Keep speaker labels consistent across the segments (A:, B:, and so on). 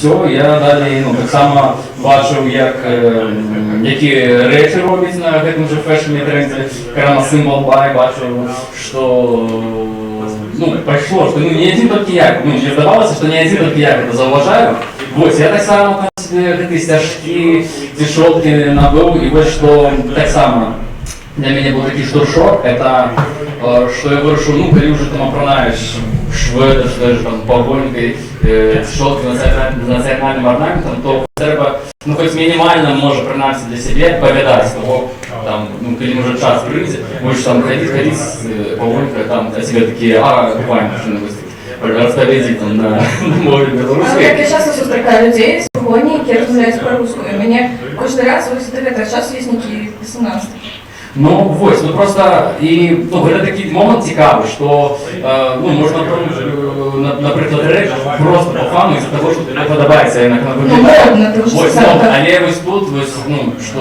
A: все, я далі так само бачив, які речі роблять на гэтым же фэшн-тренді, прямо символ бай, бачив, що пройшло, що не один тільки я, мені здавалося, що не один тільки я це зауважаю. Вот, я так само там себе гэты стяжки, тишотки набыл, и вот что так само для меня был такий штуршок, это что я вырашил, коли уже там апранаешь шведа, что же там погонькой, тишотки национальным орнаментом, то треба, хоть минимально, может, принаймні для себя повидать того, там, коли уже час прийде, можешь там ходить с погонькой, там, о себе такие, буквально, что на выставке. Розповідіть там на мові білоруській.
B: Я часто зустрічаю людей з погоні, які розмовляють по-русски. І мені кожен раз ось до часу є які 18.
A: Просто, это такий момент цікавий, що, можна, наприклад, речі просто по фану із-за того, що тобі подобається, як вона виглядає. Але ось тут, що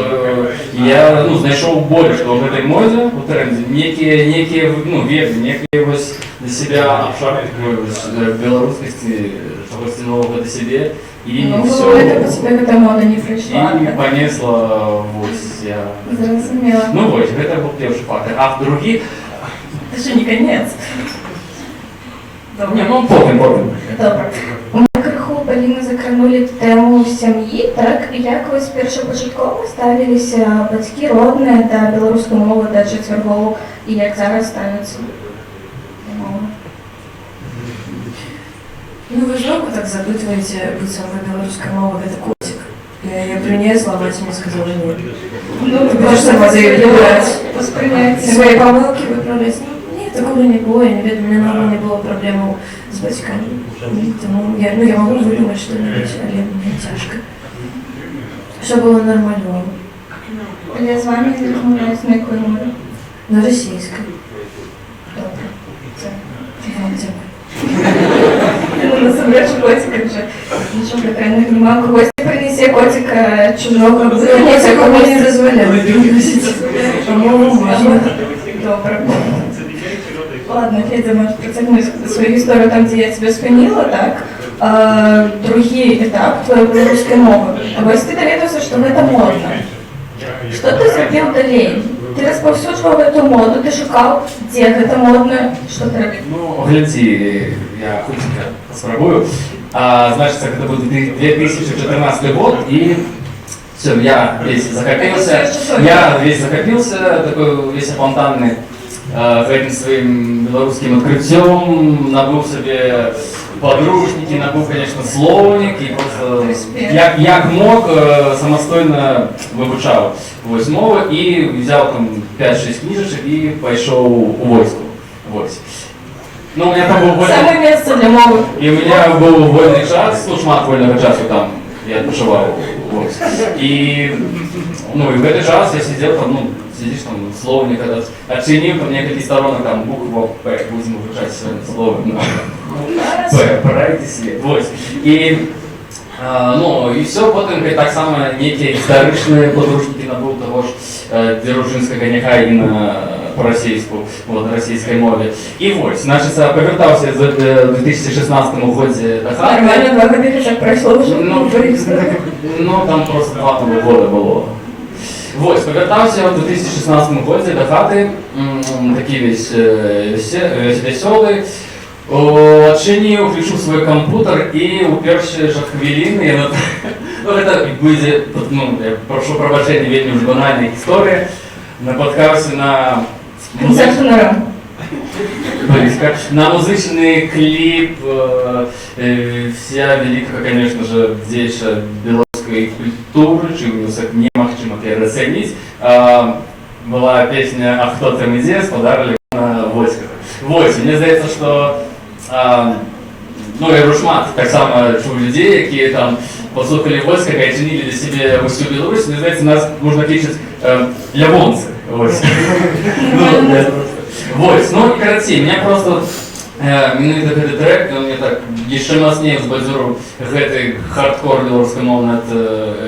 A: я, знайшов более, що в этой моде, у тренді, некие веги, некие ось для себя обшар такой белорусскости, чогось нового для себе. И все.
B: Это по тебе эта мода не пришла.
A: И понесла я.
B: Зрозумела.
A: Это был первый фактор. А в других...
B: Это же не конец.
A: Не, потім.
B: Добре. Ми криху Поліни закранули тему сім'ї, так? Як ви першопочатково ставилися батьки родні до білоруської мови, до четвергову, і як зараз ставляться до мови?
C: Вы знову так запытываете, будь со мной белорусская мова, это котик. Я принесла, мать мне сказала нет. Ты будешь сама заявлять, свои помылки выправлять. Нет, такого не было, я не веду, у меня не было проблем с батьками. Я могу выдумать что-нибудь, але мне тяжко. Все было нормально.
B: Я з вами розмовляю на якої мові?
C: На российской.
B: Добре. Це.
C: Насамрэч
B: котика вже нічого прикольного немає. Когось принесе котика чужого,
C: я кого не дозволяю приносить. По-моему, можно.
B: Добре. Ладно, Федя, может процегнуть свою историю там, где я тебя спинила, так? Другий этап твоей белорусской мовы. Ось ты доведался, что это модно. Что ты зробив далі? Ти розповсюджував эту моду, ти шукав, де это модно, що ти робив?
A: Гляди, я хотенько спробую. Значит, это был 2014 год, и все, я весь захопился, такой весь опонтанный этим своим белорусским открытием, набыл себе подручники, набыл, конечно, словник, и просто як мог, самостойно вивчав ось мову, і взяв там 5-6 книжечек и пошел у войску. У меня там был
B: самое место для мовы.
A: И у меня был вольный час, шмат вольного часу там, я отпочивал. И в этот час я сидел там, сидишь там, словник этот, оценил там несколько сторонок, там, буква П, будем выражать сегодня слово, П, проекте себе, И все, потом так само некие историчные подружники набыл того ж Дзержинського коняка і по-російську, на російській мові. І значить, повертався в 2016 годі до хати.
B: Нормально, 2 года так пройшло вже.
A: Там просто 2 года було. Повертався в 2016 годі до хати, такий весь веселий. Отчинил, включил свой компьютер и уперся же хвилины. Это будет, я прошу прощения, вельми уже банальная история. Напоткався на на музичный клип, вся великая, конечно же, здесь белорусской культуры, чим не махчим переоценить, была песня «А кто там и здесь», подарили на войсках. Мне здається, що я рушмат, так само чув людей, які там послухали войска, і оцінили для себе усю Білорусь, мені здається, нас можна кличати лявонці. И короче, меня просто менавіта гэты трек, он мне так яшчэ мацней збадзёрыў гэты хардкор беларускамоўны ад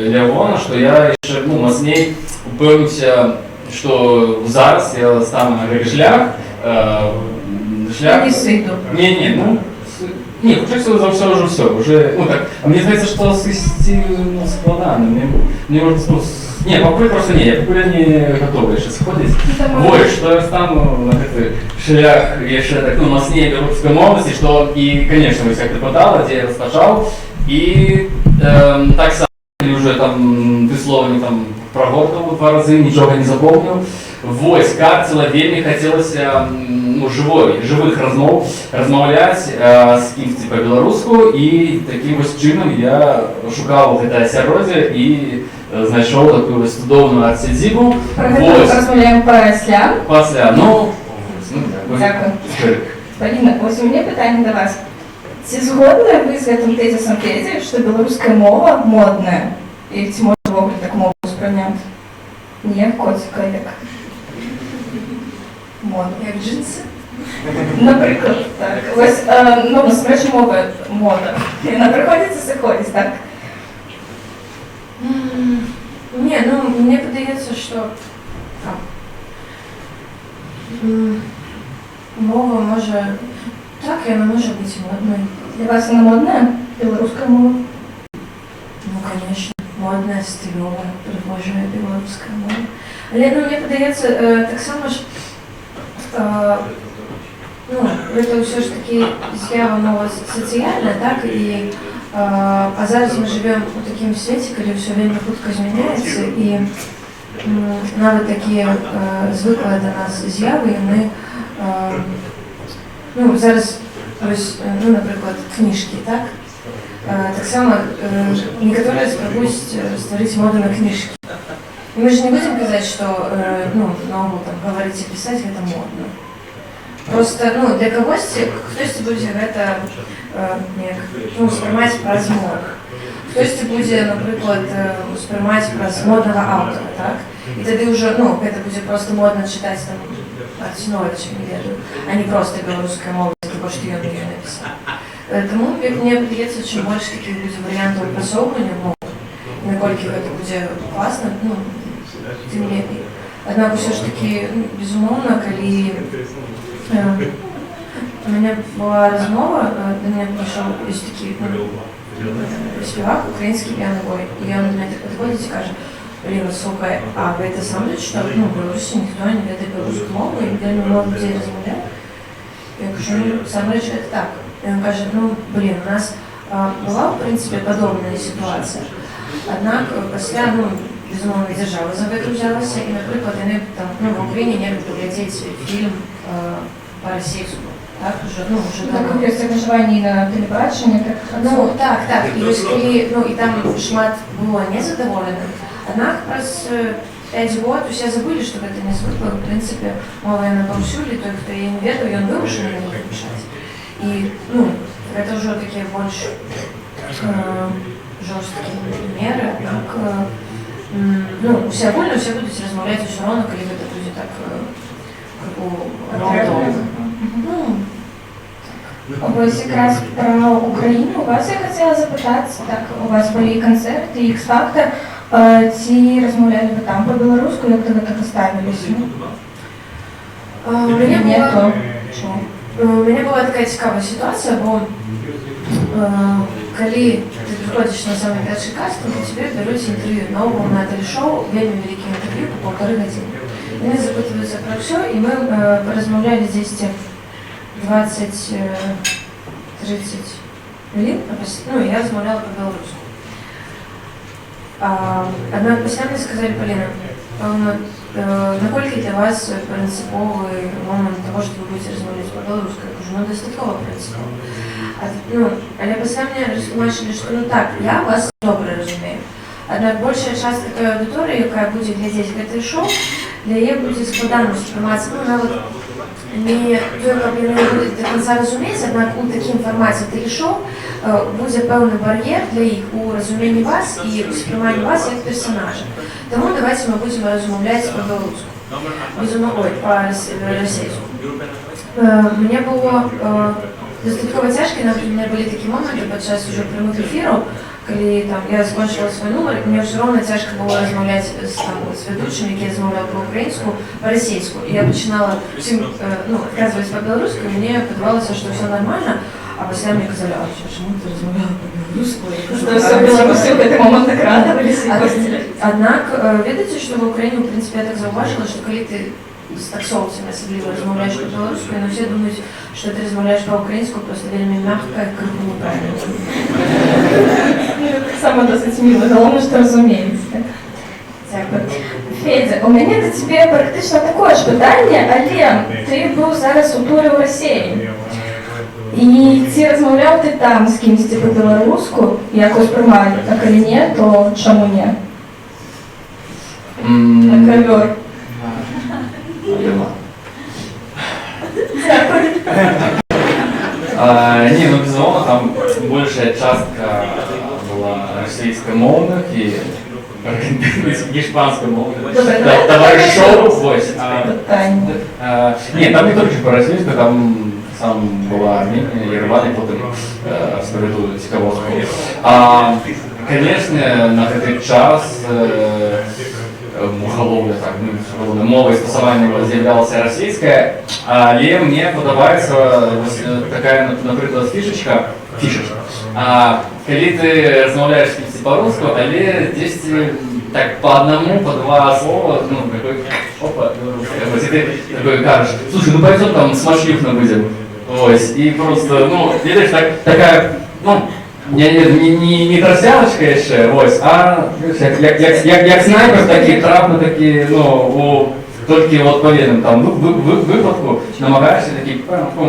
A: Лявона, што я яшчэ мацней упэўніўся, што зараз я стану на гэты шлях.
B: Не сыду.
A: Ні, вчився за все. Ну так, а мені здається, що ну, складно. Мне можно не, покурить просто не, я покурю не готовий ще сходити. Вот, что я стану на такий шлях ще так, ну, мощнее белорусской мовности, что и, конечно, вы как-то подали, где я розкажав, и так само уже там ти словами там прогортав 2 рази, нічого не запомнив. Вось, карціла, вельмі хотілося ну, живих розмов, розмовляти з кимось по-білоруську, і таким ось чином я шукав гэта асяроддзе і знайшов таку ось цудовну арт-сядзібу.
B: Про гэта розмовляємо пасля.
A: Пасля, ну,
B: дякую. Поліна, ось у мене питання до вас. Ці згодні ви з гэтым тезисом Федзі, що білоруська мова модна? І ці можна вогуле так мову сприйняти? Не як котика, як модно.
C: Як джинси?
B: Наприклад, так. Ось, ну, насправді мови мода. І вона приходить і заходить, так?
C: Ні, ну, мені подається, що мова може, так, і вона може бути модною.
B: Для вас вона модна? Білоруська мова?
C: Ну, конечно, модная, стильовая, прихожая белорусская мова. Але, ну, мені подається, так само ж, ну, це все ж таки з'ява мова соціальна, так, і а зараз ми живемо у такому світі, коли все время хутко зміняється, і навіть такі звикли до нас з'яви, і ми, ну, зараз, ось, ну, наприклад, книжки, так, так само некоторые спробуют створить моду на книжки. И мы же не будем сказать, что ну, новому там, говорить и писать это модно. Просто ну, для когось хтось буде это ну, сприймати праз мод. Хтось буде, наприклад, сприймати праз модного автора, так? І тоді вже, ну, це буде просто модно читати там Артиновича, а не просто білоруська мова, тому що я не написав. Тому мені подається, чим більше таких буде варіантів просовування мов, наскільки це буде класно, ну, тим ліпше. Однак все ж таки, безумовно, коли у мене була розмова, до мене прийшов ось такий співак, український п'яний бой, і він до мене підходить і каже: «Блін, слухай, а ви це сам що ну, в Білорусі ніхто не веде білоруську мову, і вельми мало людей розмовляє?» Я кажу: «Ну, сам речі, це так». И он говорит: «Ну, блин, у нас была, в принципе, подобная ситуация. Однако, после, ну, безумовно, держава за это взялась, и, например, они там, ну, в Украине не могут глядеть фильм по-російську. Так, уже, ну, уже
B: давно. Так, це виживання на телебаченні, так?
C: Ну, так, і ось коли, ну, і там шмат було незадоволених, однак, раз 5 год усе забыли, что это не звыкло, в принципе, мова на повсюди, той, хто її не ведав, він вимушений на них писати. И, ну, это уже такие больше жесткие меры, так, ну, все вольно, все будут размовлять все равно, коли это будет так, как у Молдовы.
B: Ось якраз про Україну у вас я хотіла запитати, так, у вас були концерти, X-Factor, ці розмовляли ви там по-білоруську, як до цього ставилися?
C: У меня была такая цікава ситуація, бо коли ти приходиш на самий перший кастинг, у тебе беруть інтерв'ю нового на телешоу, вельми велике інтерв'ю по 1,5 години. Вони запитуються про все, і ми порозмовляли здесь 20-30 хвилин, ну, я розмовляла по-білоруську. Однак після мені сказали: «Поліна, наскільки для вас принциповий момент того, що ви будете розмовляти по-білоруську?» Я кажу: «Ну, достатково принципово». Ну, але після мені розтлумачили, що ну так, я вас добре розумію. Однак більша частина аудиторії, яка буде глядіти це шоу, для її буде складно сприйматися, ну, навіть не той, як вони будуть до кінця розуміти, однак у такій інформації телешоу буде певний бар'єр для їх у розумінні вас і у сприйманні вас як персонажа. Тому давайте ми будемо розмовляти по-білоруську. Безумовно, по-російську. Мені було достатково тяжко, наприклад, були такі моменти під час уже прямих ефірів, коли там, я скончила свій номер, і мені все одно тяжко було розмовляти з ведучим, який розмовляв по-українську, по-російську. І я починала всім, ну, відказуватися по-білоруську, і мені подавалося, що все нормально, а А пасля мне казалі, а чаму ты размаўляла па-беларуску?
B: Что все белорусы в этот момент накрадывались и постили.
C: Аднак, ведаеце, што ва ўкраіне, у прынцыпе, я так заўважыла, што калі ты з таксоўцамі асабліва размаўляеш па-беларуску, яны ўсе думаюць, што ты размаўляеш па-украінску, просто вельмі мягка, крыху неправільна.
B: Ну, так само досить мило, головне, що розуміється. Дякую. Федя, у мене до тебе практично таке ж питання, але ти був зараз у турі в Росії. І ці розмовляв ти там з кимось по-білоруську, якось приймали, а коли ні, то чому ні? На ковер. Дякую.
A: Не, ну безусловно, там большая частка была российскомовных и испанско-мовных. Товарищов, ось. Нет, там не только по-российски, там сам была Армения, Ереван и потом справедливую Тиховодку. Конечно, на этот час мухоловля, так, ну, мова стосування з'являлася російська, але мені подобається така, наприклад, фішечка. Коли ти розмовляєш з кимось по-русски, але десь так по одному, по два слова, ну, такой, опа, и ты такой кажешь, слушай, ну пойдем там смашлюк набудем. Ось, и просто, ну, видишь, такая, ну, не тросяночка ще, ось, а як снайпер такі, трапно такі, ну, тільки от повинен там випадку намагаєшся такі,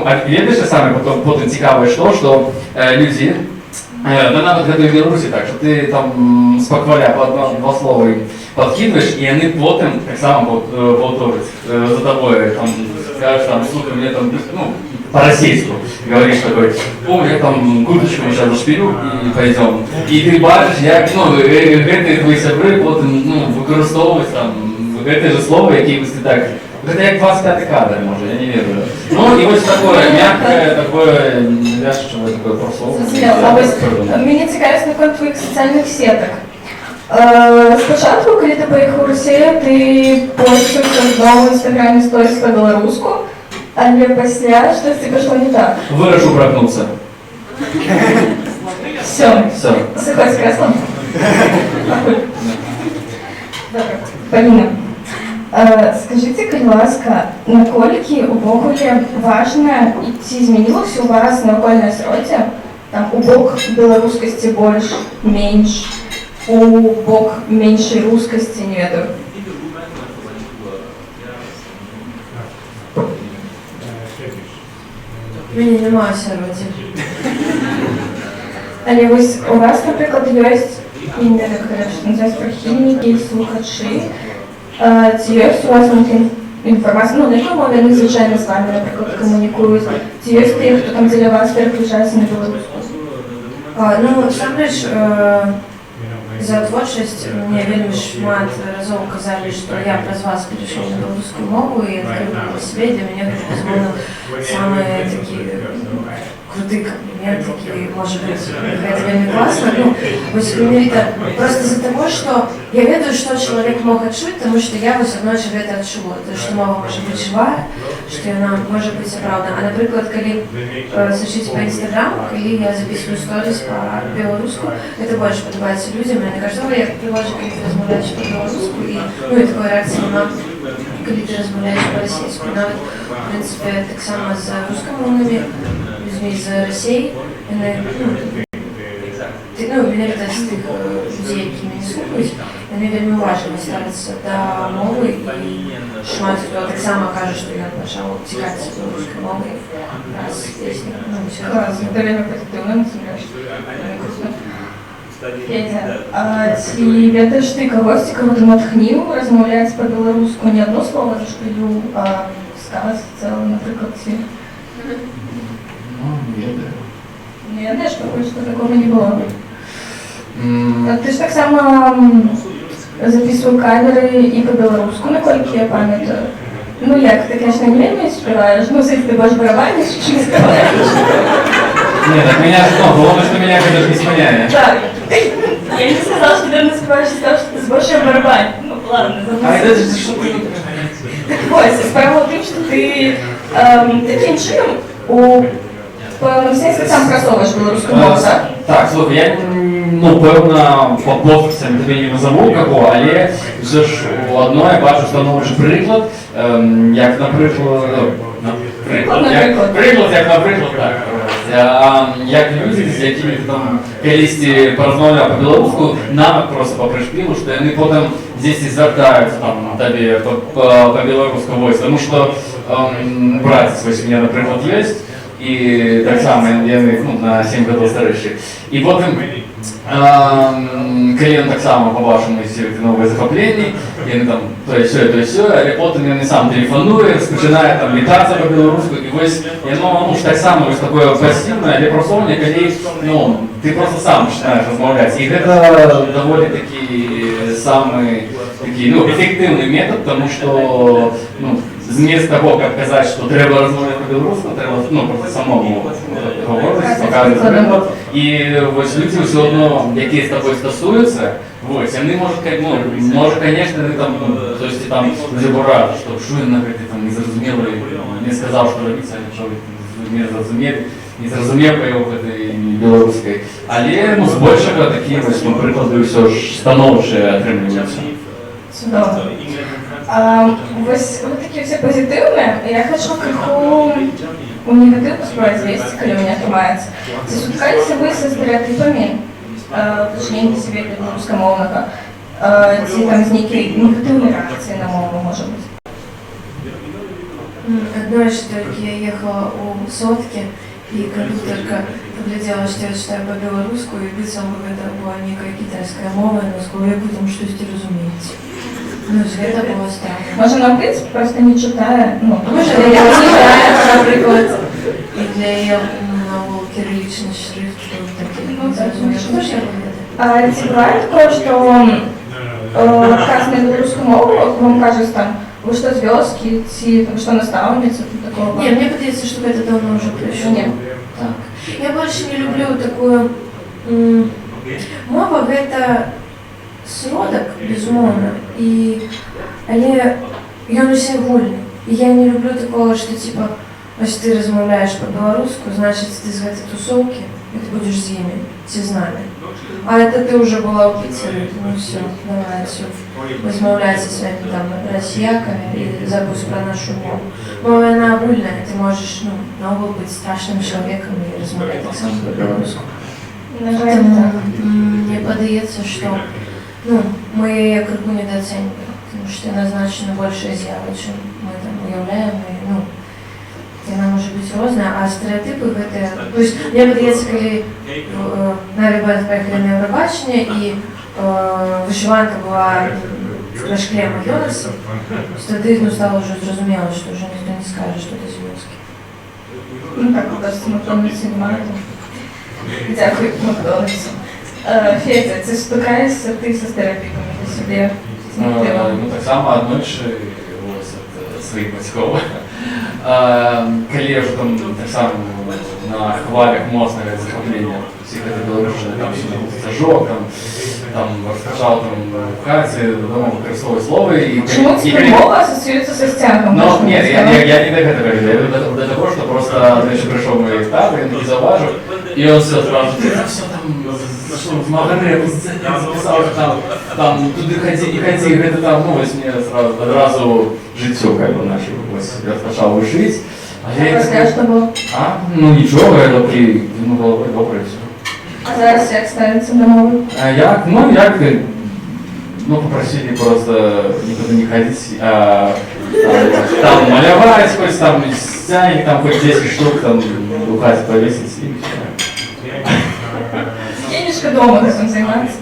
A: а видиш саме потім цікаве, що люди, да навіть в Білорусі так, що ти там з похваля по два слова подкидываешь, и они потом так само повторят за тобой, там, скажешь, там, слушай, мне там, ну, по-российски говоришь такой, о, я там курточку сейчас зашпилю и пойдем. И ты бачишь, як, ну, гэты твої сябры потім, ну, використовують там, гэты же слово, які ти так, это як 25-й кадр, може, я не верю. Ну, и вот такое мягкое, такое, вяжущее, такое просовывание.
B: А ось мені цікавить на твоїх соціальних сеток. Спочатку, коли ти поїхав у Росію, ти постив в інстаграмі сторіс по-білоруську, але після щось ти пішло не так.
A: Вирішу прокнуться.
B: Все.
A: Все.
B: Сиходь з креслом. Добре. Поліна, скажіть, будь ласка, наскільки увогуле важно, і чи змінилося у вас навкольне середовище, там у бок білоруськості більш, менш, у бок меншої русскості, не веду.
C: У мене немає сервиці.
B: Але ось у вас, наприклад, є іменно, що називається прихильники, слухачі. Чи є у вас інформація, ну, на якій мові вони, звичайно, з вами, наприклад, комунікують? Чи є ті, хто там для вас переключається на білоруську?
C: Ну, насамрэч, за творчасць мне вельмі шмат разоў казалі, што я праз вас перайшоў на беларускую мову і адкрыла для сябе, для мяне гэта, безумоўна, самы такі круты комплімент, які можа быць, гэта вельмі класна. Ну, вось менавіта проста з-за таго, што я ведаю, што чалавек мог адчуць, таму што я вось аднойчы гэта адчула, што мова можа быць жывая, што яна можа быць сапраўдна. А, напрыклад, калі сачыць па інстаграму, калі я записываю сторис па-беларуску, гэта больш падабаецца людзям. Мне кажется, як прыгожа, калі ты размаўляеш па-беларуску, і, ну, і такой рэакцыі няма, калі ты размаўляеш па-расейску. Нават, в прынцыпе, таксама з рускамоўнымі людзьмі з Расіі, яны, ну, менавіта з тых людзей, які мяне слухаюць, яны вельмі уважліва ставяцца да мовы, і шмат хто таксама кажа, што ён пачаў цікавіцца беларускай мовай праз песні. Ну, ўсё.
B: Гэта вельмі пазітыўна, насамрэч. Федя, а ці ведаеш ты кагосьці, каго ты натхніў размаўляць па-беларуску не адно слова зашпілю, а сказ цэлы, напрыклад, ці? Не ведаеш, што такого не было? Ты ж таксама записываў каверы і па-беларуску, наколькі я памятаю. Ну як, ты, конечно, не вельмі спяваеш, ну, ты больш барабаніш, чым спяваеш.
A: Нет, так меня, ну, главное, что меня, конечно, не сменяет.
B: Так, я не сказала, что ты не спеваешь, я сказала, что ты больше барабань. Ну, ладно,
A: А это же что ты?
B: Так ось, справа в тим, що ти таким чином в певному сенсі сам просовуєш білоруську мову, так?
A: Так, слухай, я ну, певно, по подписам тобі не назову кого, але все ж одно я бачу становчий приклад, як, наприклад, так. Як люди, з якими ти там колись порозмовляв по-білоруську, навіть просто по пришпілу, що вони потім здесь і звертаються там тобі по-білоруську войс, тому що братець ось у мене, наприклад, є, і так само він на 7 років старіший. І потім, коли він так само по-вашому всі нові захоплення, він там то і все, але потім він сам телефонує, розпочинає там вітатися по-білоруську, і ось воно так само ось таке пасивне, але просовне, коли ти просто сам починаєш розмовляти. І це доволі такий ефективний метод, тому що вместо того, как сказать, что треба розмовляти по-білоруську, треба просто самому говорити, показувати приклад. І ось люди все одно, які з тобою стосуються, ось, вони можуть, може, конечно, там, то есть там забирати, що він, наприклад, там, не зрозуміло, не сказав, що робити, а що не зрозумів по його білоруської. Але, збільшого такі, ось, приклади все ж становчі отримуються.
B: Чудово. Ось такі всі позитивні. Я хочу криху у негатив воспроизвести, коли у мене тримається. Це суткалися ви зі стереотипами, уточнення себе для русскомовного, ці там з некої негативної реакції на мову, може бути?
C: Однажды я ехала у сотки, и кондукторка поглядела, что я читаю по-белорусски, и лицом это была некая китайская мова, но с головой потому что ты разумеете. Ну, это было странно.
B: Може, нам, в принципі, просто не читає,
C: Може, я не читаю, наприклад, і для її нового кирилічний шрифт, що ж я
B: А чи буває такое, що отказ на білоруську мову, вам кажуть там, ви що зв'язки, ці, що наставниці, такого?
C: Не, мне кажется, что это давно уже прошло.
B: Нет.
C: Так. Я больше не люблю такую... Мова — это сродок, безумовно, але ён усе вольны. І я не люблю такого, что типа, если ты размовляешь по-белоруску, значит ты з гэтай тусовки, и ты будешь з ими, ці з нами. А это ты уже была в Питере, ну все, давай все, размовляй со своими там россияками и забудь про нашу мову. Мова она огульная, ты можешь, наоборот, быть страшным человеком и размовлять так само по-белоруску. Поэтому мне подається, що ми її криху недооцінюємо, тому що вона значно більше з'ява, чим ми там уявляємо, і вона може бути різна, а стереотипи гэта... Тобто, мені подається, коли на ребята поїхали на Євробачення, і вишиванка була на шклі Макдональдса, тоді стало вже зрозуміло, що вже ніхто не скаже, що це зв'язки.
B: Так, кажется, Макдональдс немає. Дякую, Макдональдсу. Федя, це стикаєшся ти зі стереотипами до себе?
A: Так само одночі своїх батьків. Коли я вже там так само на хвалях моцного захоплення всіх білорусів, там стажок, там розкажав в хаті, дома використовую слово.
B: Чому тебе мова асоціюється зі стягом?
A: Ну, ні, я не до этого говорю, я до того, що просто прийшов мій тато, він не зауважив, і він все одразу, ти там все там, в Магаре, записав, там, туди ходи, не ходи, это там, ось мені одразу життю, наше, ось, я почав жити.
B: А що було?
A: Ну нічого, я добрий, головою добре все.
B: А зараз як ставиться до мови?
A: Попросили просто никуда не ходить, там малевать, хоть там стяги, там хоть 10 штук, там в хате повесить и все.
B: Тихенечко дома таким займатися?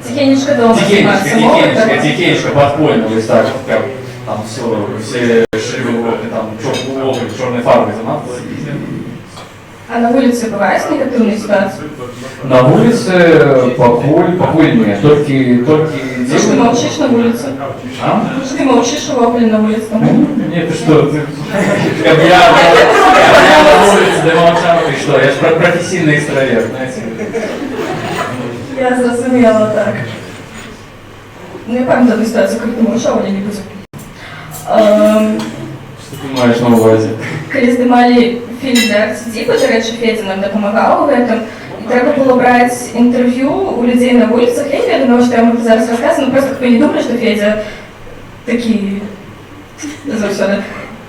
B: Тихенечко дома займатися?
A: Тихенечко, подпольно, вот так, как там все шили в окна, там черной фарбой заниматься.
B: А на улице бывает негативные ситуации?
A: На улице покой нет, только
B: Ты что, молчишь на улице?
A: А?
B: Ты молчишь на улице?
A: Нет, ты что, как я на улице, да молчал, ты что, я же профессийный экстраверт, знаете.
B: Я зрозумела так. Я пам'ятаю ситуацію, коли ти молчав, я не буду.
A: Что ты маешь на увазе?
B: Коли знімали фільм для архетипу, до речі, Федя нам допомагав у этом. І треба було брати інтерв'ю у людей на вулицях. Я не думала, що я вам зараз розказую, но просто ви не думали, що Федя такий завжди.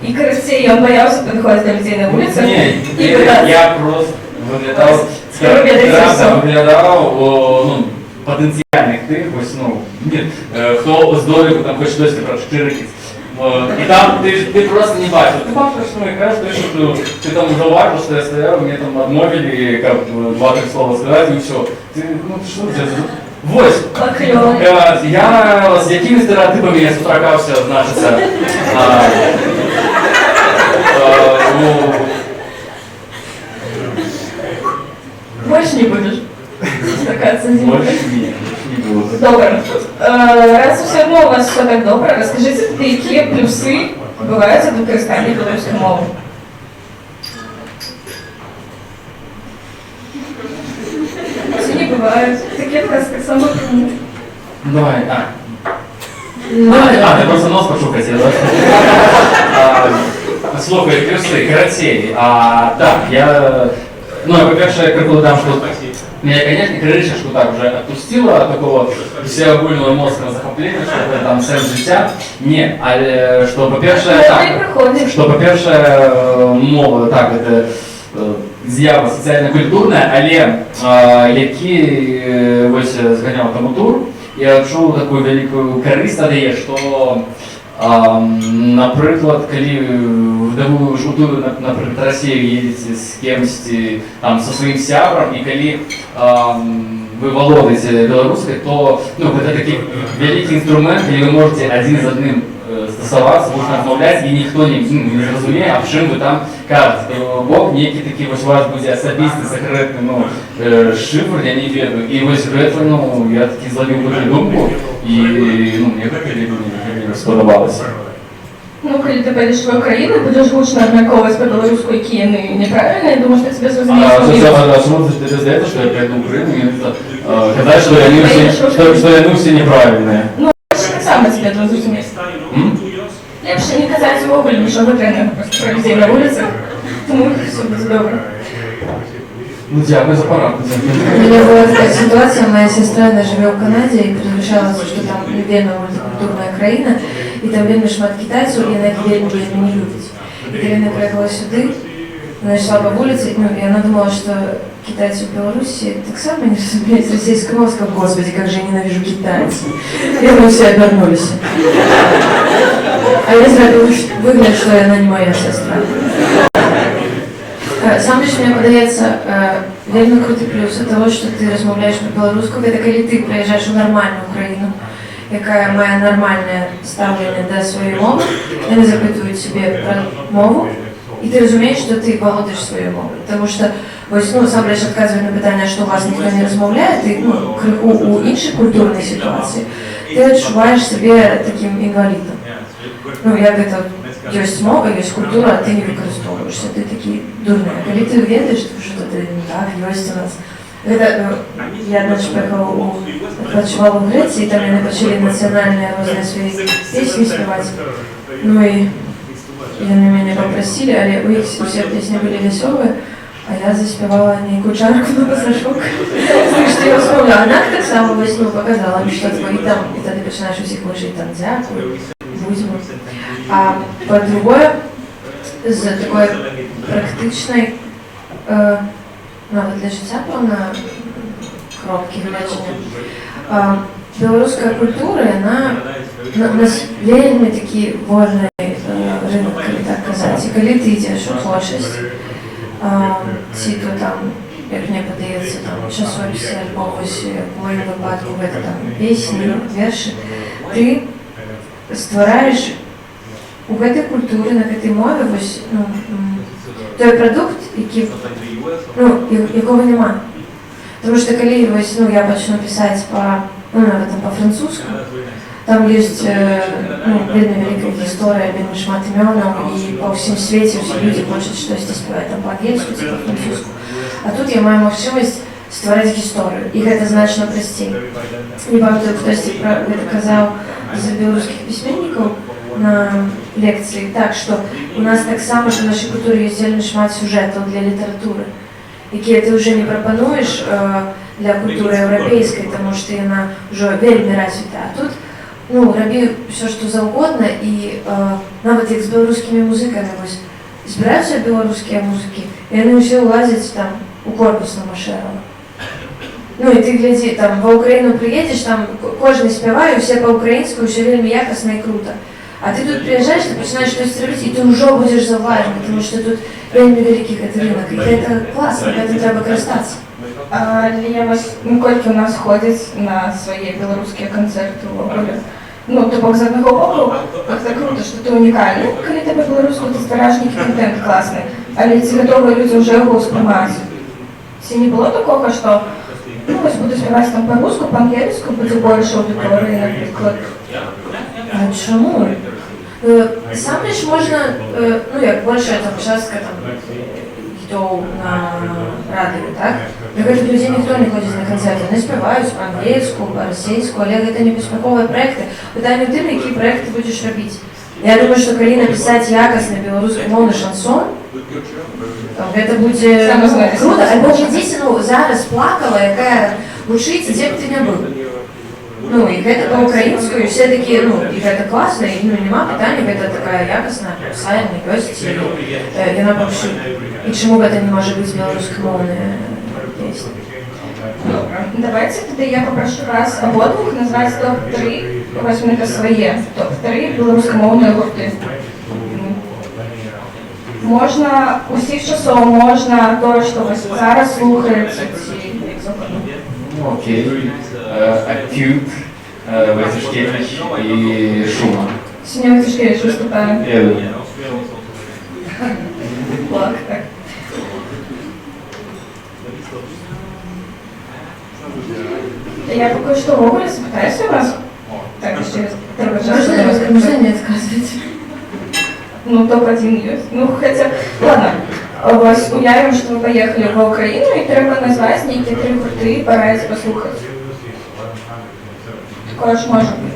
B: І короче, він боявся підходити до людей на вулицях.
A: Ні,
B: і
A: я просто виглядав ну, потенціальних тих, ось, ну, хто з доліку там хоче досі прошкіритись. І там ти просто не бачиш. Ти бачиш, ну, якраз те, що ти там уже важно, що я стояв, мені там отмовили, как 2-3 слова сказати, і все. Ти, ну, що це? Вось. Я з якими стереотипами я сустракався, значиться.
B: Больше не будешь стакаться зимой.
A: Больше не буду.
B: Добре. Раз все одно у вас все так добре, розкажіть, які плюси бувають від використання білоруської мови? Чи не бувають? Таке так само.
A: Давай, ти просто нос пошукати, да? Слухай, плюсы, каратей. Так, ну, по-перше, я крикнул там, что меня, конечно, крышечку так уже отпустило от такого всеогульного мозга захопления, что это там сенс життя. Не, что, по-перше, мова, так, это з'ява соціально-культурна, але які ось зганяв там у тур, я чув таку велику користь дає, що наприклад, коли вдову жуту, наприклад, Росію їдете з кимось, там, со своїм сябром, і коли ви володите білоруською, то ну, це такий великий інструмент, коли ви можете один з одним стосуватися, можна розмовляти, і ніхто не зрозуміє, а в чим ви там кажете. Бог некий такий ось у вас буде особистий, секретний, ну, шифр, я не веду. І ось це, ну, я таки зловив таку думку, і, ну, мені сподобалося.
B: Ну, коли ти поїдеш в Україну, будеш гучно обмірковувати по-білоруську, які є неправильно, я думаю, що тебе зрозуміє.
A: А чому ти здається, що я приїду в Україну і казати, що я всі неправильні?
B: Ну, так само тебе зрозуміє. Лепше не казати вовлю, ніж оботрення просто про людей на вулицях, тому все буде добре.
A: Ну, дякую за пораду.
C: У меня была такая ситуация, моя сестра, она живет в Канаде, и предвещалось, что там вельми мультикультурная країна, і там вельми шмат китайців, і вона їх вельми не любить. І коли вона приїхала сюди, вона йшла по вулиці, ну, і вона думала, що китайцы в Беларуси так само не разумеют российскую мову, сказала, господи, как же я ненавижу китайцев. И мы все обернулись. А я зробила вигляд, що вона не моя сестра. Сам лишь мне подается вельми крутий плюс от того, що ти розмовляєш по-білоруську, це коли ти приїжджаєш у нормальну Україну, яка має нормальне ставлення до своєї мови, вони запитують себе про мову, і ти розумієш, що ти володиш своєю мовою. Тому що ось, ну, сам лише відказує на питання, що у вас ніхто не розмовляє, ти, ну, криху у іншій культурній ситуації, ти відчуваєш себе таким інвалідом. Ну, як це, є мова, є культура, а ти не використовуєшся, ти такий дурний. А коли ти ведаєш, що це не так, є у нас. Я однажды працювала в Греції, там вони почали національні різні свої пісні співати. Ну і вони мене попросили, але у них всі пісні були веселі, а я заспівала не кучарку на пасашок. Слышите, я вспомнила, она так само весну показала, що такое, і тоді починаєш усіх вишити там дякую, будьмо. А по-другое, з такої практичної, навіть для життя, певно, кропки глядання. Білоруська культура, у нас вельми такий вольний ринок, коли так казати. І коли ти йдеш у творчість, ці то там, як мені подається, там, часописи, або ось, в моєму випадку, це там пісні, вірші, ти створяєш у гэтай культурі, на гэтай мові, ось, ну, той продукт, якого нема. Тому що коли ось, ну, я почну писати по-французьку, там є вельми велика історія, вельми шмат іменів, і по всім світі всі люди хочуть щось співати там по-англійську чи по-французьку. А тут я маю можливість створити історію, і це значно простіше. І багато хтось казав з білоруських письменників, на лекції, так, що у нас так само, що в нашій культурі є вельми шмат сюжетів для літератури, які ти вже не пропонуєш для культури європейської, тому що вона вже вельми розвита. А тут ну, роби все, що завгодно, і навіть як з білоруськими музиками, ось, збираються білоруські музики, і вони всі влазять там у корпус на Машерова. Ну і ти гляди, там в Україну приїдеш, там кожен співає, все по-українську, все вельми якісно і круто. А ти тут приїжджаєш, ти починаєш щось робити, і ти вже будеш заважений, тому що тут вельми великий ринок. І це класно, це треба користатися.
B: Лія, ось Микольки у нас ходять на свої білоруські концерти в Оголі. Ну, тобто, з одного боку, це круто, що ти унікальний. Коли тебе білоруську, ти збираєш який контент класний, але ці готові люди вже його сприймають. Чи не було такого, що ну, ось буду співати там по-русски, по-англійську, буде більше аудиторії, наприклад?
C: А чому? Сам лиш можна, ну як більше там частка там хітов на радіо, так? Наприклад, людей ніхто не ходить на концерти, вони співають по-англійську, по-російську, але це не безпекові проекти. Питання в тим, які проекти будеш робити. Я думаю, що коли написати якісний білоруськомовний шансон, це буде круто. Або дійсно ну, зараз плакала, яка учиться, де б ти не був. Ну, і це по-українською, все таки, ну, і це класно, і ну, нема питання, це така якісна, писальна, пісня, і вона вообще. І чому це не може бути білоруськомовна пісня?
B: Добре. Давайте тоді я попрошу вас обидвох назвати топ-3, візьмете своє, топ-3 білоруськомовної гурти. Можна усіх часов, можна то, що ви зараз слухаєте, як завгодно.
A: Окей. Acute, Войцешкевич и Шума.
B: Сьогодні Войцешкевич виступає. Благ, так. Я поки що в Оголі запитаюся у вас. Так, ще раз. Треба часто до вас
C: Можно не отказывать?
B: Ну, топ-1 есть. Ну, хотя, ладно. Ось уявим, що ви поїхали в Україну і треба назвати які 3 гурти і порадити послухати. Такое ж може бути.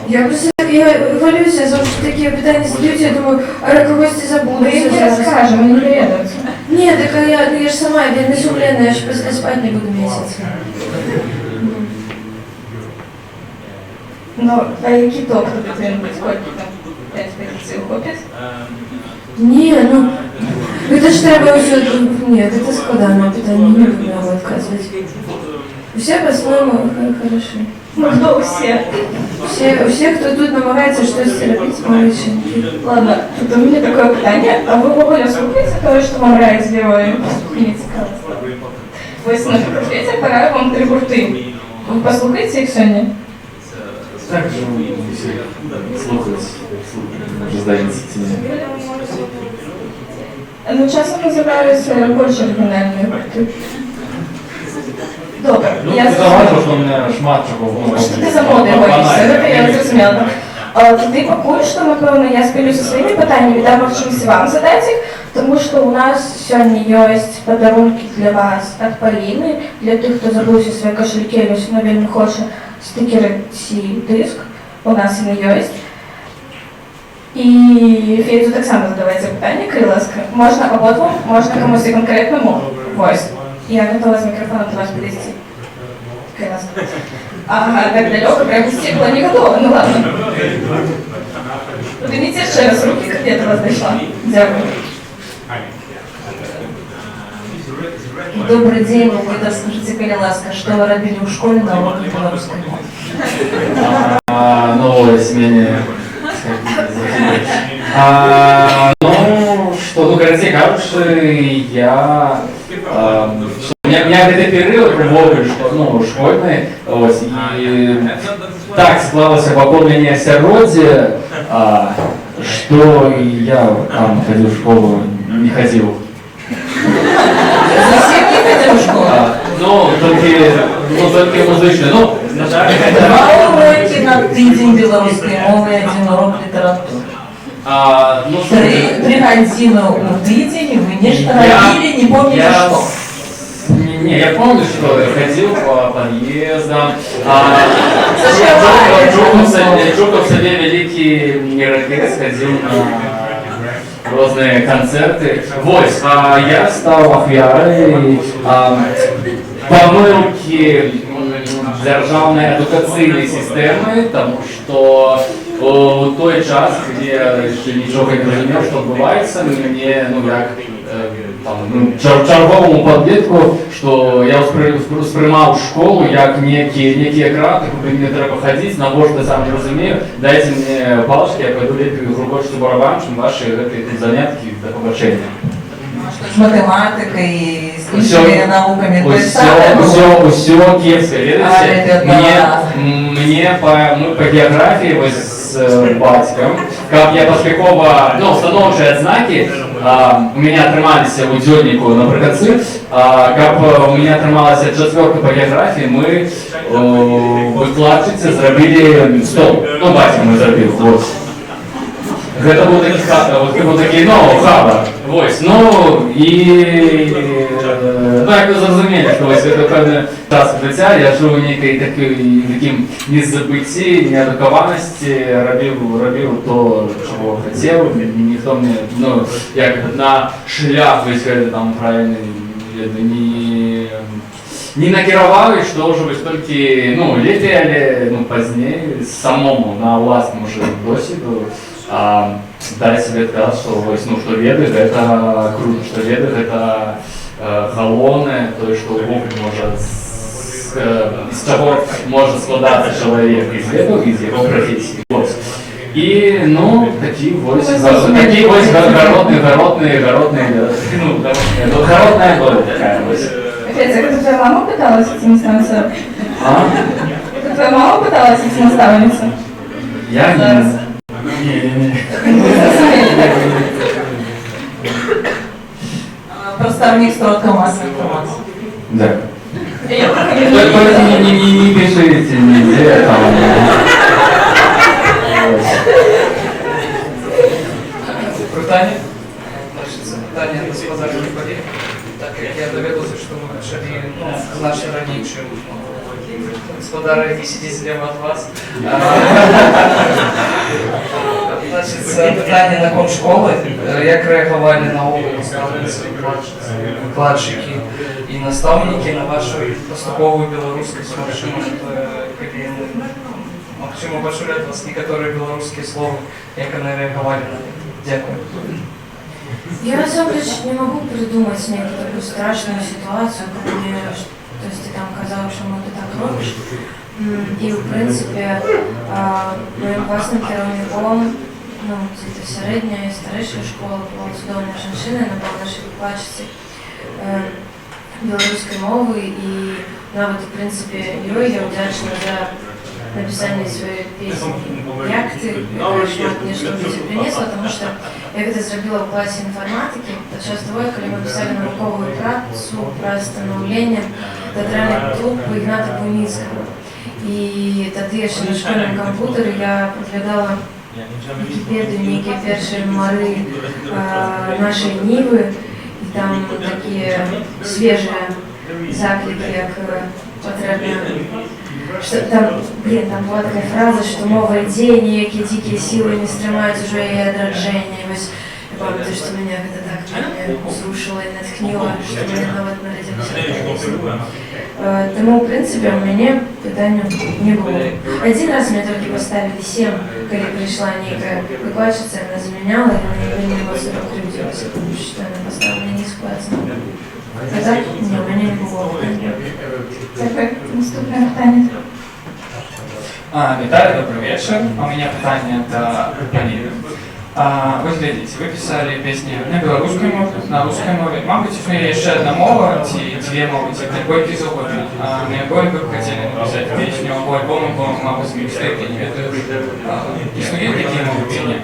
C: Я просто я хвилююся, тому що такі питання задають, я думаю, а когось ти забуду.
B: Ми їм не розкажемо, не доведуться.
C: Ні, так я ж сама, я не сумленна, я ж просто спати не буду місяць.
B: Ну, а який топ тобі бути? Скільки там 5 позицій ухопить?
C: Ні, ну, це ж треба все, ні, це складане питання, не буду його відказувати. Все по-своєму хорошо.
B: Ну, хто всі?
C: Все, хто тут намагається щось робити, молодці.
B: Ладно, тут у меня такое питание. А вы в Оголе слухаете то, что вам нравится герои? Мне цікаво. Ось, наприклад, Петя пора вам 3 гурти. Ви послухаєте їх сьогодні?
A: Так же слухать, може здається ці.
B: Ну, часом називаються більш оригінальні гурти. Добре,
A: Ну,
B: я
A: ти заважив, що у мене шмат чого.
B: Що ти за моди боїшся, це я зрозуміла. Тоді поки що, напевно, я спілю зі своїми питаннями, дам можливість вам задати їх, тому що у нас сьогодні є подарунки для вас від Поліни, для тих, хто забувся свої кошельки, ось вона вельми хоче стикери ці диск, у нас вони є. І Федю так само задавайте питання, Криласка. Можна обидвом, можна комусь і конкретному. Ось. Я готова з микрофоном до вас підійти. Криласка. Ага, так далеко, прям стекла не готова, ну ладно. Поднимите ще раз руки, как я до вас дошла. Дякую.
C: Добрый день, Лида, скажите, Криласка, что вы робили в школе на уроке белорусской мовы?
A: Новое смене. Ну, что, ну, короче, короче, я... У меня это период глубокий, что, ну, школьный, вот, и так склалось в оформлении осеродия, что я там ходил в школу, не ходил.
C: Совсем не ходил в школу?
A: Только музычный, ну,
D: Два уроки на тиждень белорусской мовы, 1 урок литературы. Три годины на тиждень, вы нечто родили, не помните что.
A: Не, я помню, что я ходил по подъездам. Жуков в себе великий миротворец, ходил на разные концерты. Вот, я стал ахвярой помилки державної едукаційної системи, тому що у той час, де я ще нічого не розумів, що відбувається, мені, черговому підлітку, що я сприймав школу як некий екран, куди мені треба ходити, на бо що сам не розумію, дайте мені палочки, я пойду лепію грубочку барабан, чим ваші занятки до побачення.
D: С математикой и с іншими науками.
A: Все кепське. Мы по географии с батьком, как я поспехово, становчие отзнаки, у меня отримались у дзённику наприкінці, как у меня отрималась четверка по географии, мы выкладчицы зробили стол. Батько мы зробили, вот. Это був такий, хабар. Ось, як ви зрозуміли, що ось це певний час життя, я жив у некій таким незабитті, неадукованості, робив то, чого хотів, ніхто мене, як на шлях, ви сказали, там правильно, не накеровал, и что уже тільки, летели, позднее, самому, на властном уже досвіду, дать себе отказ, что, что веды это круто, что веды это галоны, то есть что вовремя может, из чего может складаться человек из ведов, из его профессии. И, такие городная была такая вот.
B: Опять, это твоя мама пыталась идти наставницей? Это твоя мама пыталась идти наставницей?
A: Я не.
D: Представник строкой массовой информации.
A: Да. Только не пишите нигде там.
E: Питання? Питання до господарки події. Так як я довідався, що ми почали значно раніше. Господара, який сидить зліва від вас. Значить, питання на ком школи. Як реагували на наставниці, викладчики і наставники на вашу поступову білоруськість, чому почули від вас некоторые белорусские слова, як вони реагували на них? Дякую.
C: Я на самом деле не могу придумать некую такую страшную ситуацию, как мне, то есть ты там казалось, что ты так робишь. И в принципе, моим классным керівником, где-то середня і старша школа була чудовна жінка, вона була нашою викладачицею білоруської мови, і навіть, в принципі, їй я вдячна за написание своей песни «Як ты», шмат мне что в принесла, потому что я это зробила в классе информатики подчас того, коли мы писали науковую працу про становление театральных труп Ігната Буйницкого. И тогда еще на школьном компьютере я подглядала Википедию, некие первые моры нашей Нивы, и там такие свежие заклики, как потребно. Что там была такая фраза, что новые идеи, некие дикие силы не стремают уже и отражения. Я помню, что меня это так слушало и натхнило, что меня навіть народилось. Тому, в принципе, у меня питания не было. Один раз мне только поставили 7, когда пришла некая выкладчица, она заменяла, и она не была 40 людей, потому что она поставила низкую оценку. А так, ні, у мене не було питання.
B: Дякую. Наступне питання.
E: Виталий, добрый вечер. У меня питание до Полины. Вы глядите, вы писали песни на белорусской мове, на русской мове. Мабуть, існує ще одна мова, ці дві мови, ці якої завгодно. На якої ви б хотіли написати пісню або альбом, або, мабуть, мікстейп, я не веду. Існує такі мови чи ні?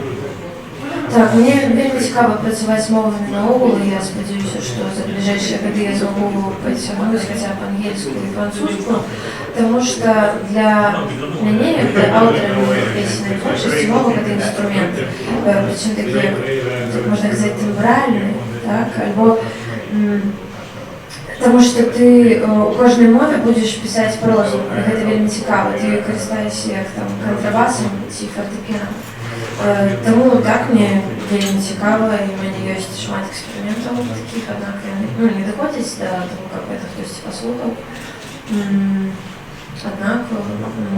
C: Так, мені вельми цікаво працювати з мовами наогул, і я сподіваюся, що за ближайші роки я змогу потягнути хоча б англійську і французьку, тому що для мене, як для автора пісенної творчості, мова – це інструмент, причому такий, як можна сказати, тембральний, так, або Тому што ты у кожнай мове будзеш пісаць прозу, гэта вельмі цікава, ты карыстаешся як там кантрабасам ці фартэпіянам. Таму так мне вельмі цікава, і ў мяне ёсць шмат эксперыментаў такіх, аднак яны не даходзяць да таго, каб гэта хтосьці паслухаў. Аднак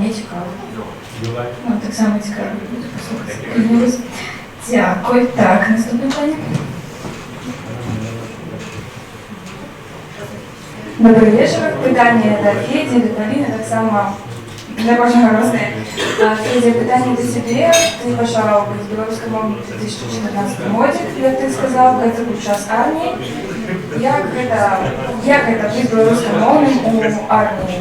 C: мне цікава.
B: Так само цікаво буде послухати. Дякую. Так, наступне питання. Добрый вечер. Питання до Феди, до Полины, так само для кожного росте. Федя, питання до себе. Ти почав бути білоруськомовним у 2014 році, як ти сказав, це був час армії. Як це бути білоруськомовним у армії?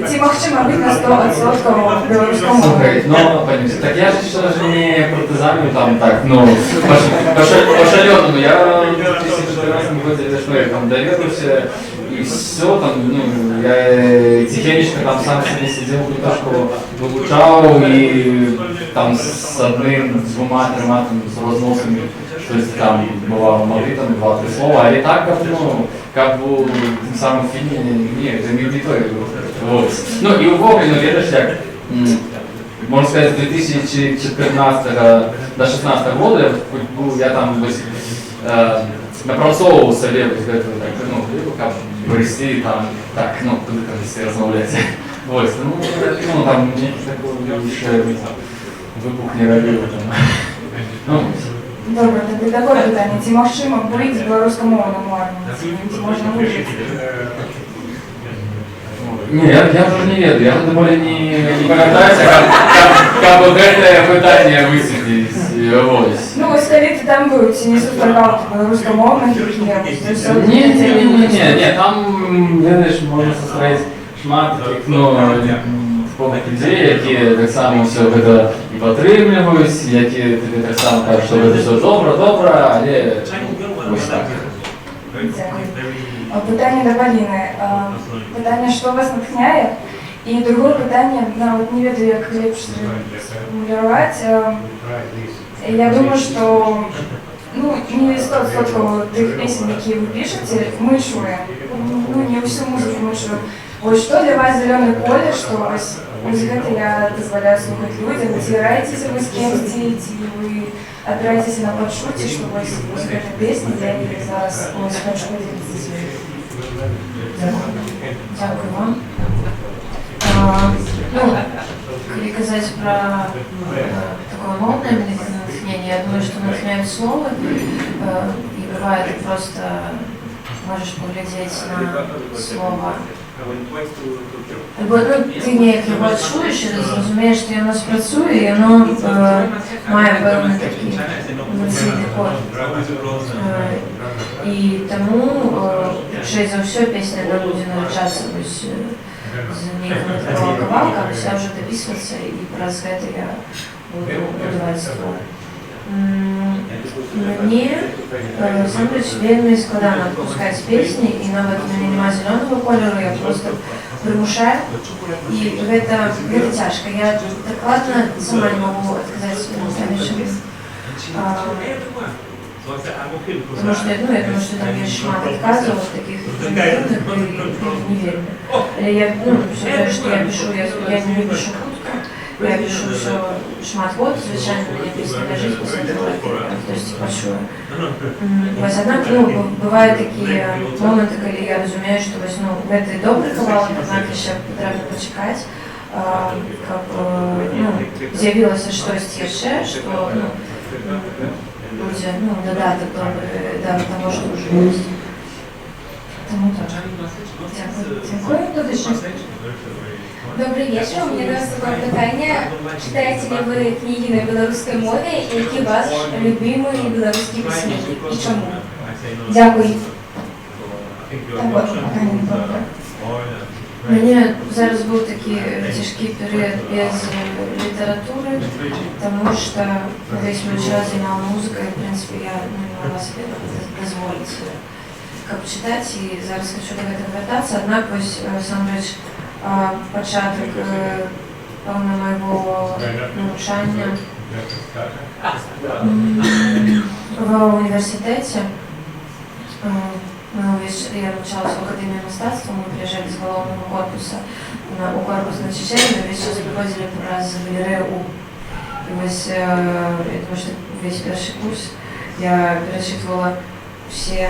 B: Ці могчимо бути на 100% білоруськомовним?
A: Слухай, понимаете, так я же даже не партизанил там так, по-шаленому. Я в 2014 году там доверился, и все там, я тихонечко там сам себе сидел, буташку выучал, и там с двумя, тремя там, с разносами, то есть там бывало могли там 2-3 слова, а и так как бы в тем самом фильме, нет, это не аудитория. Вот. Ну и у Бога, видишь, как, можно сказать, с 2014 до 2016 года я там напрацовывался левый, как вести там, так, если размовлять. Вот, там такой еще выбух не робил там.
B: Добре, тоді таке питання. Ці могчимо бути білоруськомовним у армії? Ці можна вижити?
A: Не, я уже не веду, я тем более не погадаюсь, как вот это питание высветлилось.
B: Ну, ось коли ти там був, ці не сустракав білоруськомовних якихось?
A: Не, там, видиш, можна состроить шмат таких, повних людей, які так само все це і підтримують, які тобі так само кажуть, що це все добре, але ось так.
B: Дякую. Питання до Поліни. Питання, що вас натхняє? І друге питання, не веду, як ліпше сформулювати. Я думаю, що не 100% тих пісень, які ви пишете, ми чуємо. Не всю музику ми чуємо. Ось що для вас зелений колір, що ось гэта я дозволяю слухати людям, ці граєтеся ви з кимось, ці ви опираєтеся на подшуті, що ось гэта пісня, я її зараз ось хочу поділитися з вами.
C: Дякую вам. Коли казать про такое модное натхнение, я думаю, что натхняют слово, и бывает ты просто можешь поглядеть на слово. Ти ніяк його чуєш і зрозумієш, що воно спрацює, і воно має певний такий емоційний код. І тому, ще за все, пісня не буде навчатися з нейкими такого кавалками, я вже дописуватися, і праз гэта я буду будувати слово. Мне насамрэч вельмі складана адпускаць песні, і нават у мяне няма зелёнага колеру, я просто прымушаю, і гэта цяжка. Я дакладна сама не магу адказаць следующим. Потому что я думаю, что там есть шмат отказов таких интимных и не вельмі. Я считаю, что я пишу, я не пишу хутка. Я пишу все шмат год, звичайно, мені пісня ляжить після того, як я хтось почує. Ось, однак, бувають такі моменти, коли я розумію, що ось, це добрий кавалок, однак ще потрібно почекати, щоб з'явилося щось ще, що буде додаток до того, що вже є. Тому так.
B: Дякую.
F: Добрый вечер. У меня до вас такое питание. Читаете ли вы книги на белорусской мове, и какие ваш любимый белорусский письменник и чему?
B: Дякую. Так от, питання не добре.
C: У мене зараз був такий тяжкий період без літератури, тому що весь мой час займала музикою, в принципі, я не могла собі дозволити читати, і зараз хочу до цього вертатися, однак ось насамрэч початок моего навчання в університеті Я навчалася в Академії мистецтва, ми приїжджали з головного корпусу у корпус на Чечені, весь час приходили раз в галерею У. І ось, я думаю, що весь перший курс я перечитувала всі.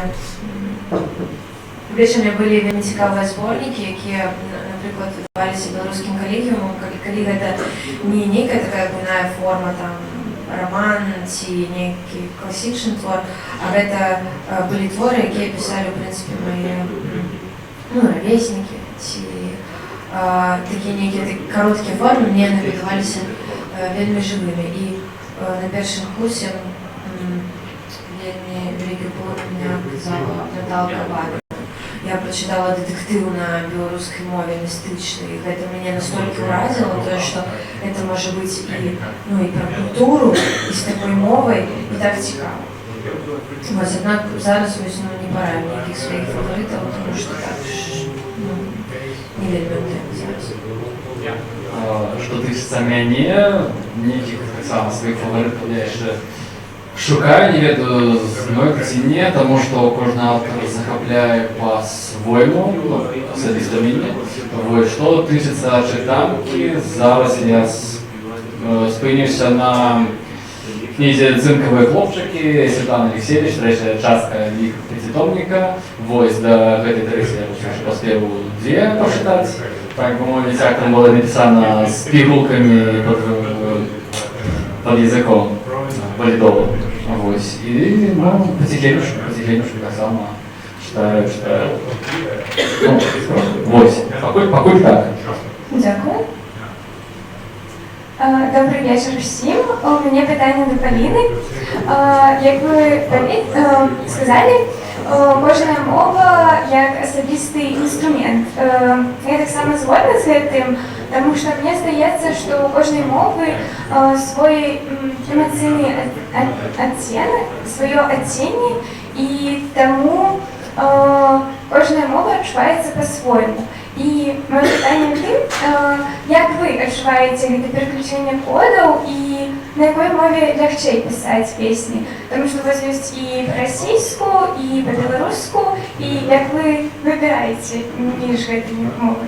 C: Більше в мене були вельми цікаві зборники, які, наприклад, видавалися білоруським колегіумом. Колега – це не нейка така буйная форма, там, роман ці некий класічний твор, а це були твори, які писали, в принципі, мої ровесники. Ці такі некие короткі форми мені видавалися вельми живими. І на першому курсі вельми великий вплив у мене оказала Наталка Бабіна. Я прочитала детектив на белорусской мове мистичный. Это меня настолько уразило, то, что это может быть и про культуру, и с такой мовой, и так цікаво. Однак зараз не пора ніяких своїх фаворитів, тому що так не вельми зараз.
A: Что тычыцца мяне, нейкіх таксама сваіх фаварытаў я яшчэ шукаю, не ведаю, знойду ці не, таму што кожны аўтар захапляе па-свойму, асабіста мяне. Што тычыцца чытанкі, зараз я спыніўся на кнізе «Цынкавыя хлопчыкі» Светланы Алексеевич, трэцяя частка іх пяцітомніка. Вось, да гэтай трэцяй я ўсё паспеў дзве пачытаць. Так бы мовіць, як там было напісана з пігулкамі пад языком валідовым. Вось. І, потихенечку так само читаю. Вось. Пакуль так.
B: Дякую. Добрий вечір всім. У мене питання до Поліни. Як ви сказали, кожна мова як особистий інструмент. Я так само згодна з цим, тому що мені здається, що у кожної мови свій емоційний оттінок, своє оцінення, і тому кожна мова відчувається по-своєму. І моє питання тим, як ви відчуваєте це переключення кодів і на якій мові легче писати пісні? Тому що у вас є і російську, і по-білоруську, і як ви вибираєте між цими мовами?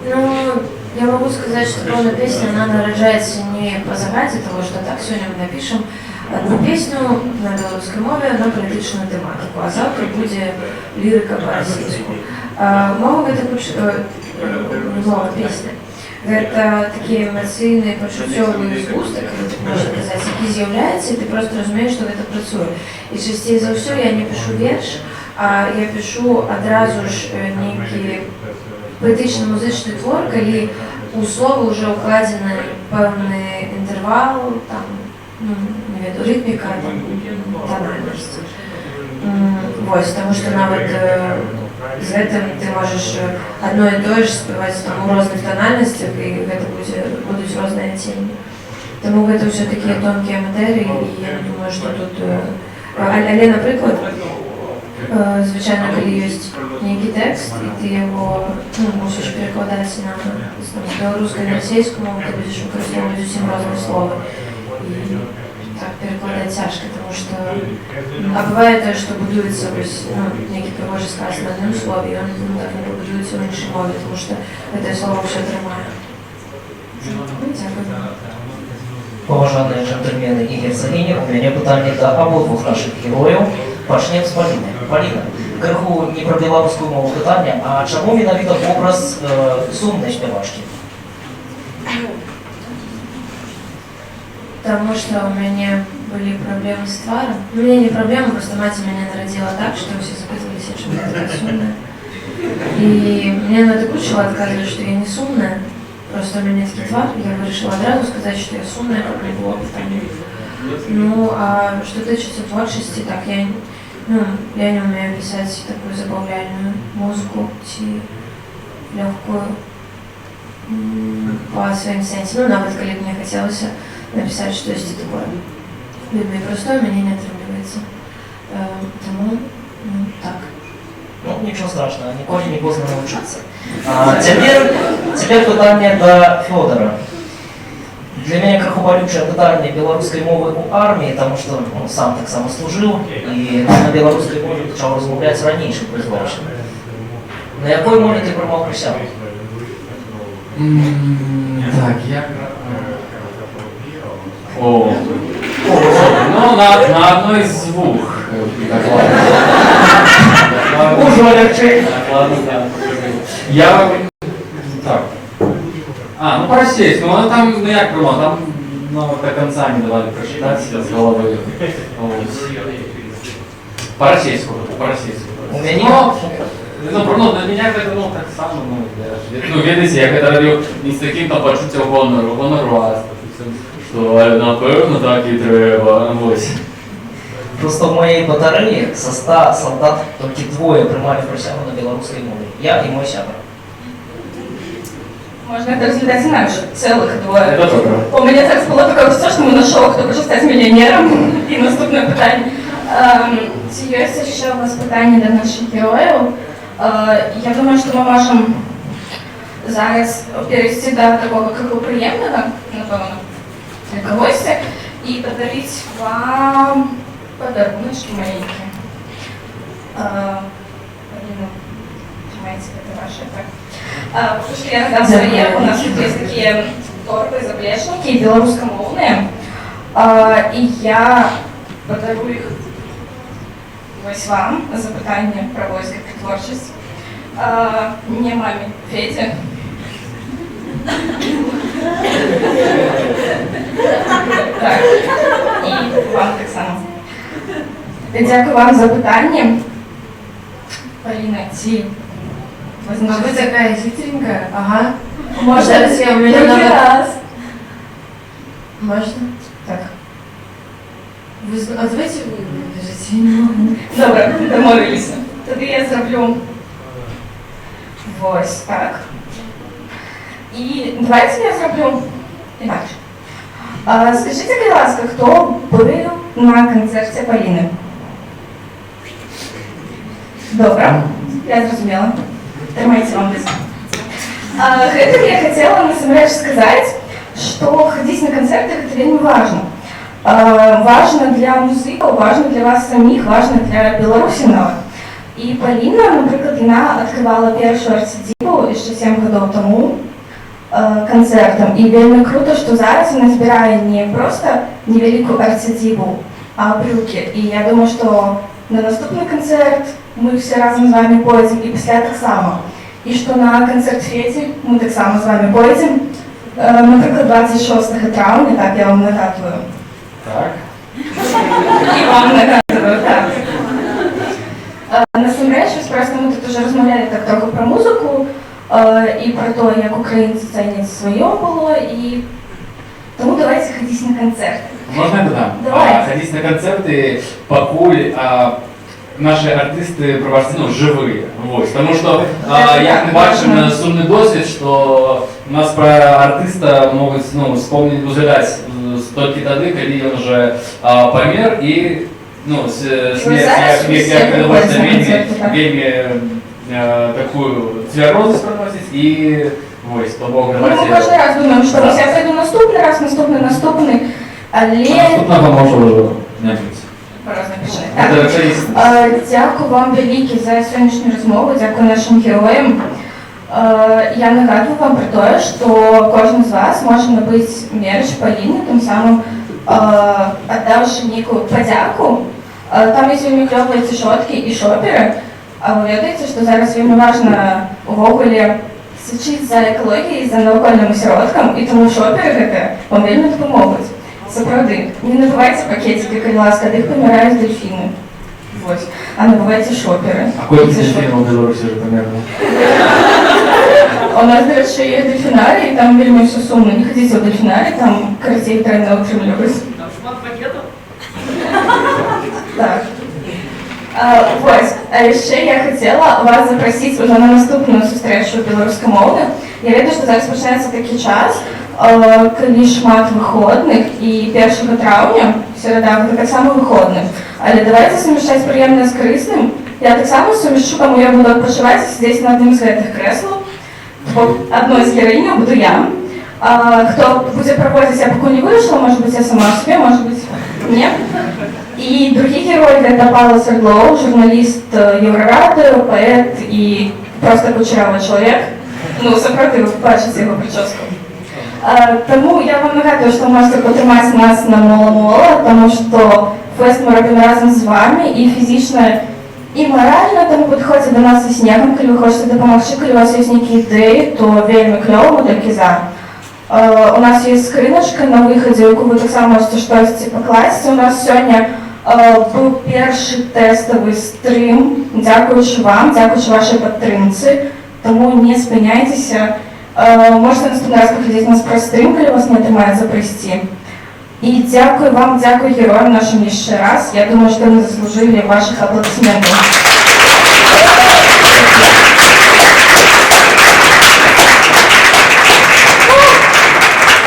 C: Ну, я могу сказать, что полная песня, она нарожается не по загаде того, что так, сегодня мы напишем одну песню на белорусской мове на політичную тематику, а завтра будет лирика по-российску. Мова это мова песня. Это такие эмоційні, почуттєві згусток, можна казати, які з'являються, і ти просто розумієш, що це працює. І частіше за все я не пишу вірш, а я пишу одразу ж некий поетично-музичний твор, коли у слова вже укладений певний інтервал, там, не веду, ритміка, тональність. Ось, тому що навіть з цим ти можеш одно і те ж співати у різних тональностях, і це будуть різні оцінки. Тому це все такі тонкі матерії, і я не думаю, що тут... Але, наприклад, звичайно, коли є некий текст, і ти його мусиш перекладати на білоруську і російську мову, ти будеш використовувати зовсім різні слова. І так перекладати тяжко, тому що... А буває те, що будується некий пригожий сказ на одному слові, і він так не будується в іншій мові, тому що це слово все тримає. Дякую.
G: Поважанные джентльмены и герцогини, у меня питание до обоих наших героїв. Почнемо з Поліни. Поліна, криху не про білоруську мову питання, а чому менавіта образ сумної співачки?
C: Потому что у меня были проблемы с тваром. У меня не проблемы, просто мать меня народила так, что все запытывались, что я такая сумная. И мне надокучило отказывать, что я не сумная. Просто у меня такой твар, я решила одразу сказать, что я сумная, как не было питания. Ну, а что тычется творчести, так я не умею писать такую забавляльную музыку, легкую по своим сенсам. Ну, навіть коли мне хотелось написать что-то такое людное и простое, мне не отрывается. Тому, так.
G: Ну, нічого страшного, ніколи не поздно навчатися. Тепер питання до Федора. Для меня крыху болючее пытание белорусской мовы у армии, потому что сам так само служил, и на белорусской мове почав размовлять раньше призвавшим. На якой мове ты приймав присягу?
A: Так, я... О, ну, на одной из двух. Так, ладно.
G: Уже легче.
A: Так, ладно, да. Я... Так. А, ну прочесть, ну она там, ну як было, там, ну, до конца не давали прочитать с головы. Вот. По-российски.
G: У меня
A: Ну, для меня это, ну, так само, ну, видите, я когда роблю не з таким там почуття гонору, а що, напевно, так і треба, ось.
G: просто в моей батарее со 100 солдат только двое принимали присягу на белорусской мове. Я и мой сябр.
B: Можна это розглядати інакше. Цілих двоє.
A: Це добре.
B: У мене зараз було таке все, що ми знайшов, хто хоче стати мільйонером. І наступне питання. Чи є ще у вас питання до наших героїв? Я думаю, що ми можемо зараз перейти до такого приємного, напевно, для когось, і подарити вам подаруночки маленькі. Поліна, тримайте, це ваше, так. Потому что я надам свои, у нас тут есть такие торбы, заплечники белорусскомовные, и я подарую их ось вам за питання про войск і творчість. Не мамі Феді. Так, і вам так само. Дякую вам за питання. Поліна, ці
C: А вы такая хитренькая? Ага.
B: Можно
C: Сейчас я у меня
B: другий
C: надо...
B: раз.
C: Можно?
B: Так.
C: А давайте вы... Подождите, я не могу.
B: Добре, домовилися. Тоді я зроблю ось так. І давайте я зроблю інакше. Скажіть, будь ласка, хто був на концерті Поліни? Добре, я зрозуміла. Тримайте вам диск. Гэтым я хотела насамрэч сказать, что ходить на концерты это вельмі важно. Важно для музыкаў, важно для вас самих, важно для беларусінаў. І Поліна, наприклад, яна адкрывала першую арцідзіву яшчэ 7 гадоў таму канцэртам. І вельмі круто, што зараз яна збірае не просто невялікую арцідзіву, а брюкі. І я думаю, што на наступны канцэрт мы все разом з вами пойдзем, і пасля таксама. І што на канцэрт Федзі мы таксама з вами пойдзем, напрыклад, 26 траўня, так, я вам нагадваю.
A: Так.
B: І вам нагадваю, так. Насамрэч, просто мы тут уже размаўлялі так трохи про музыку, і про то, як українці ценяць сваё было, і тому давайте хадзіць на канцэрты.
A: Можно я додам?
B: Давай.
A: Ходить на концерты, покуль наши артисты ну, живые. Вот. Потому что, як ми бачимо, сумний досвід, що у нас про артиста можуть вспомнить, узгадати тільки тоді, коли він вже помер і смерть, як довольно вельми такую цвярозность проносить и ось, то Бог
B: Ну, мы кожен раз думаем, що ось я пойду наступний раз, наступний, але...
A: Наступного може вже не бути.
B: По-разній причині. Дякую вам велике за сьогоднішню розмову, дякую нашим героям. Я нагадую вам про те, що кожен з вас може набити мерч Поліни, тим самим віддавши неку подяку. Там є вельми кльові тішотки і шопери. А ви ведаєте, що зараз вельми важливо увогуле сачити за екологією, за навкольним осередком, і тому шопери гэта вам вельми допоможуть. Сапраўды, не набывайте пакетики, калі ласка, ад іх паміраюць дельфіны. Вось. А набывайте шоперы.
A: А колькі дельфінаў у Беларусі вже памерла?
B: У нас, до речі, є дельфінарій, там вельми все сумно. Не ходите в дельфінарій, там каратей тройно утримлюють.
G: Там шмат пакетов?
B: Так. Ось, а ще я хотіла вас запросити вже на наступну зустрічу білоруськомовну. Я ведаю, що зараз починається такий час, коли шмат виходних, і 1 травня, середа, буде так само виходних. Але давайте суміщати приємне з корисним. Я так само суміщу, кому я буду відпочивати, сидіти на одним з гэтых кресел. Одной з героїнів буду я. Кто будет проводить, я пока не вышла, может быть, я сама о себе, может быть, нет. И другие герои, это Павел Свердлов, журналист Еврорадио, поэт и просто кучерявий чоловік. Ну, справді, ви побачите його прическу. Тому я вам нагадую, що можете потримати нас на Мола-Мола, тому що фест ми робимо разом з вами і фізично, і морально, тому підходьте до нас зі снігом, коли ви хочете допомогти, коли у вас є які ідеї, то вельми кльово, ми тільки за. У нас є скриночка на виході, яку ви так само можете щось покласти. У нас сьогодні був перший тестовий стрім. Дякуючи вам, дякуючи вашій підтримці. Тому не спиняйтеся. Можете наступний раз приходити нас про стрім, коли вас не тримають запрести. І дякую вам, дякую героям нашим ще раз. Я думаю, що ми заслужили ваших аплодисментів.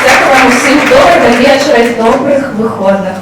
B: Дякую вам усім доброго вечора і добрих виходних.